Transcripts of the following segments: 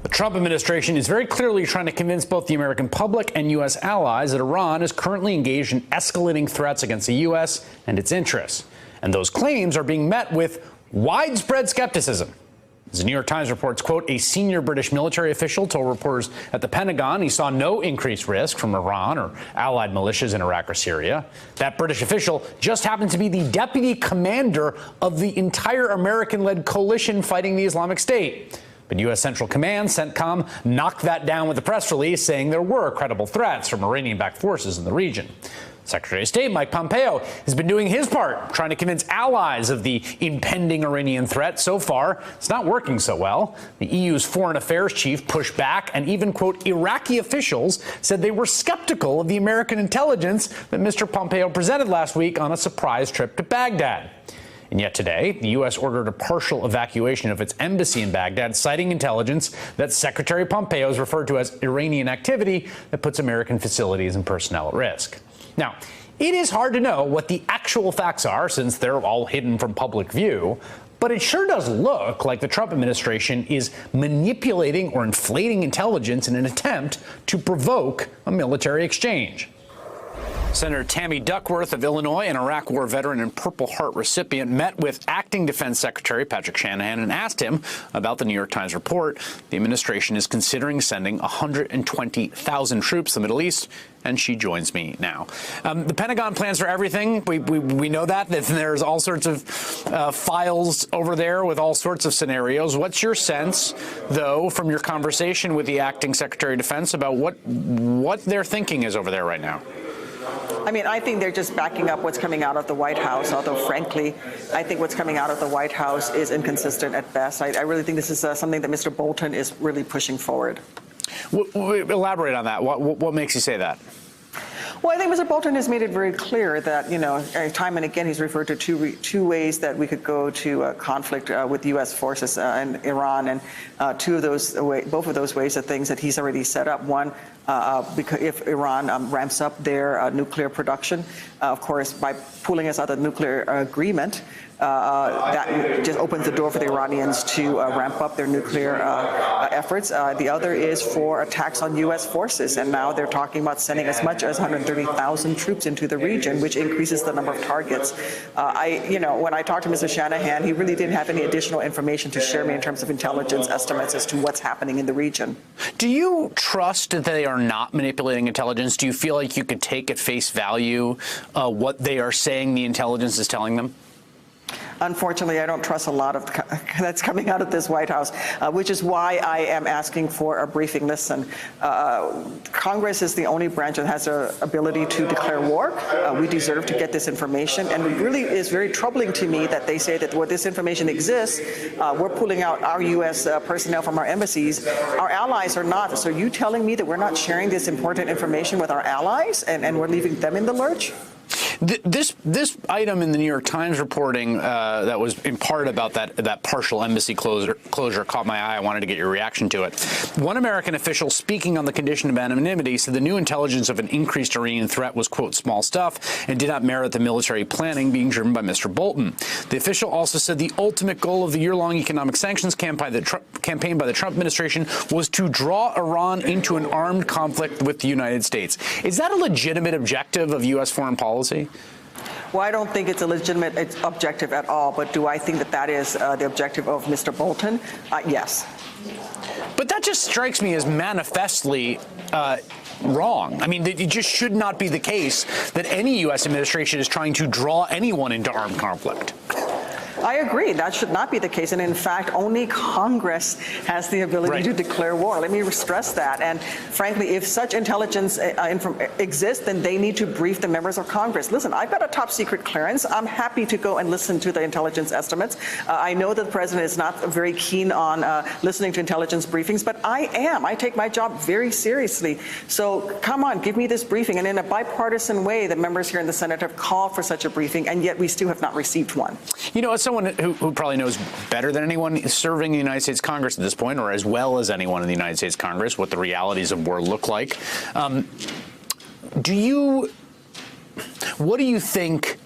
The Trump administration is very clearly trying to convince both the American public and U.S. allies that Iran is currently engaged in escalating threats against the U.S. and its interests. And those claims are being met with widespread skepticism. As the New York Times reports, quote, a senior British military official told reporters at the Pentagon he saw no increased risk from Iran or allied militias in Iraq or Syria. That British official just happened to be the deputy commander of the entire American-led coalition fighting the Islamic State. But U.S. Central Command, CENTCOM, knocked that down with a press release saying there were credible threats from Iranian-backed forces in the region. Secretary of State Mike Pompeo has been doing his part, trying to convince allies of the impending Iranian threat. So far, it's not working so well. The EU's foreign affairs chief pushed back, and even, quote, Iraqi officials said they were skeptical of the American intelligence that Mr. Pompeo presented last week on a surprise trip to Baghdad. And yet today, the U.S. ordered a partial evacuation of its embassy in Baghdad, citing intelligence that Secretary Pompeo has referred to as Iranian activity that puts American facilities and personnel at risk. Now, it is hard to know what the actual facts are since they're all hidden from public view, but it sure does look like the Trump administration is manipulating or inflating intelligence in an attempt to provoke a military exchange. Senator Tammy Duckworth of Illinois, an Iraq War veteran and Purple Heart recipient, met with Acting Defense Secretary Patrick Shanahan and asked him about the New York Times report. The administration is considering sending 120,000 troops to the Middle East, and she joins me now. The Pentagon plans for everything. We know that there's all sorts of files over there with all sorts of scenarios. What's your sense, though, from your conversation with the Acting Secretary of Defense about what their thinking is over there right now? I mean, I think they're just backing up what's coming out of the White House, although, frankly, I think what's coming out of the White House is inconsistent at best. I really think this is something that Mr. Bolton is really pushing forward. Elaborate on that. What makes you say that? Well, I think Mr. Bolton has made it very clear that, you know, time and again he's referred to two ways that we could go to conflict with U.S. forces in Iran, and both of those ways are things that he's already set up. One, because if Iran ramps up their nuclear production, of course, by pulling us out of the nuclear agreement, that just opens the door for the Iranians to ramp up their nuclear efforts. The other is for attacks on U.S. forces, and now they're talking about sending as much as 130,000 troops into the region, which increases the number of targets. When I talked to Mr. Shanahan, he really didn't have any additional information to share me in terms of intelligence estimates as to what's happening in the region. Do you trust that they are not manipulating intelligence? Do you feel like you could take at face value what they are saying the intelligence is telling them? Unfortunately, I don't trust a lot of that's coming out of this White House, which is why I am asking for a briefing. Listen, Congress is the only branch that has the ability to declare war. We deserve to get this information, and it really is very troubling to me that they say that where this information exists, we're pulling out our U.S. personnel from our embassies. Our allies are not. So are you telling me that we're not sharing this important information with our allies, and we're leaving them in the lurch? This item in the New York Times reporting that was in part about that partial embassy closure caught my eye. I wanted to get your reaction to it. One American official speaking on the condition of anonymity said the new intelligence of an increased Iranian threat was, quote, small stuff and did not merit the military planning being driven by Mr. Bolton. The official also said the ultimate goal of the year-long economic sanctions campaign by the Trump administration was to draw Iran into an armed conflict with the United States. Is that a legitimate objective of U.S. foreign policy? Well, I don't think it's a legitimate objective at all, but do I think that that is the objective of Mr. Bolton? Yes. But that just strikes me as manifestly wrong. I mean, it just should not be the case that any U.S. administration is trying to draw anyone into armed conflict. I agree. That should not be the case. And in fact, only Congress has the ability to declare war. Let me stress that. And frankly, if such intelligence exists, then they need to brief the members of Congress. Listen, I've got a top secret clearance. I'm happy to go and listen to the intelligence estimates. I know that the president is not very keen on listening to intelligence briefings, but I am. I take my job very seriously. So come on, give me this briefing. And in a bipartisan way, the members here in the Senate have called for such a briefing, and yet we still have not received one. You know, as someone who probably knows better than anyone serving the United States Congress at this point, or as well as anyone in the United States Congress, what the realities of war look like, what do you think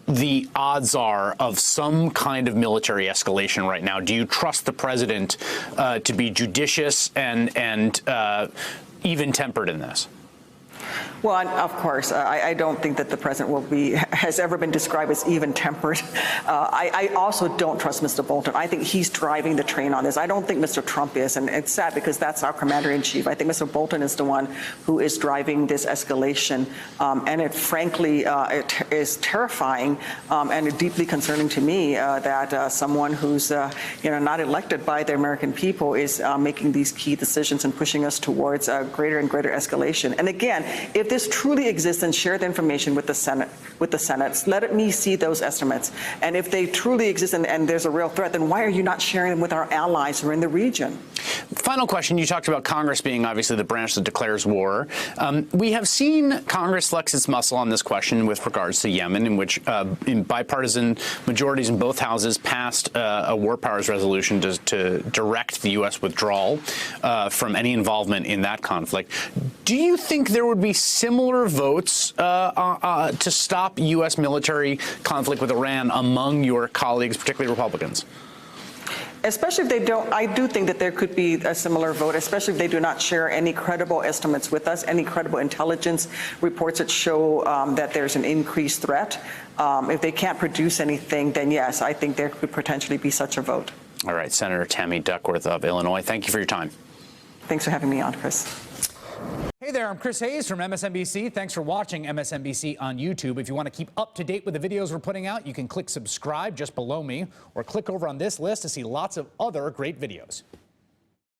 the odds are of some kind of military escalation right now? Do you trust the president to be judicious and even-tempered in this? Well, of course, I don't think that the president has ever been described as even-tempered. I also don't trust Mr. Bolton. I think he's driving the train on this. I don't think Mr. Trump is, and it's sad because that's our commander-in-chief. I think Mr. Bolton is the one who is driving this escalation, and it frankly it is terrifying and deeply concerning to me that someone who's not elected by the American people is making these key decisions and pushing us towards greater and greater escalation. And again, if this truly exists, then share the information with the Senate. Let me see those estimates. And if they truly exist and there's a real threat, then why are you not sharing them with our allies who are in the region? Final question. You talked about Congress being obviously the branch that declares war. We have seen Congress flex its muscle on this question with regards to Yemen, in which in bipartisan majorities in both houses passed a war powers resolution to direct the U.S. withdrawal from any involvement in that conflict. Do you think there would be similar votes to stop U.S. military conflict with Iran among your colleagues, particularly Republicans? Especially if they don't, I do think that there could be a similar vote, especially if they do not share any credible estimates with us, any credible intelligence reports that show that there's an increased threat. If they can't produce anything, then yes, I think there could potentially be such a vote. All right, Senator Tammy Duckworth of Illinois, thank you for your time. Thanks for having me on, Chris. Hey there, I'm Chris Hayes from MSNBC. Thanks for watching MSNBC on YouTube. If you want to keep up to date with the videos we're putting out, you can click subscribe just below me or click over on this list to see lots of other great videos.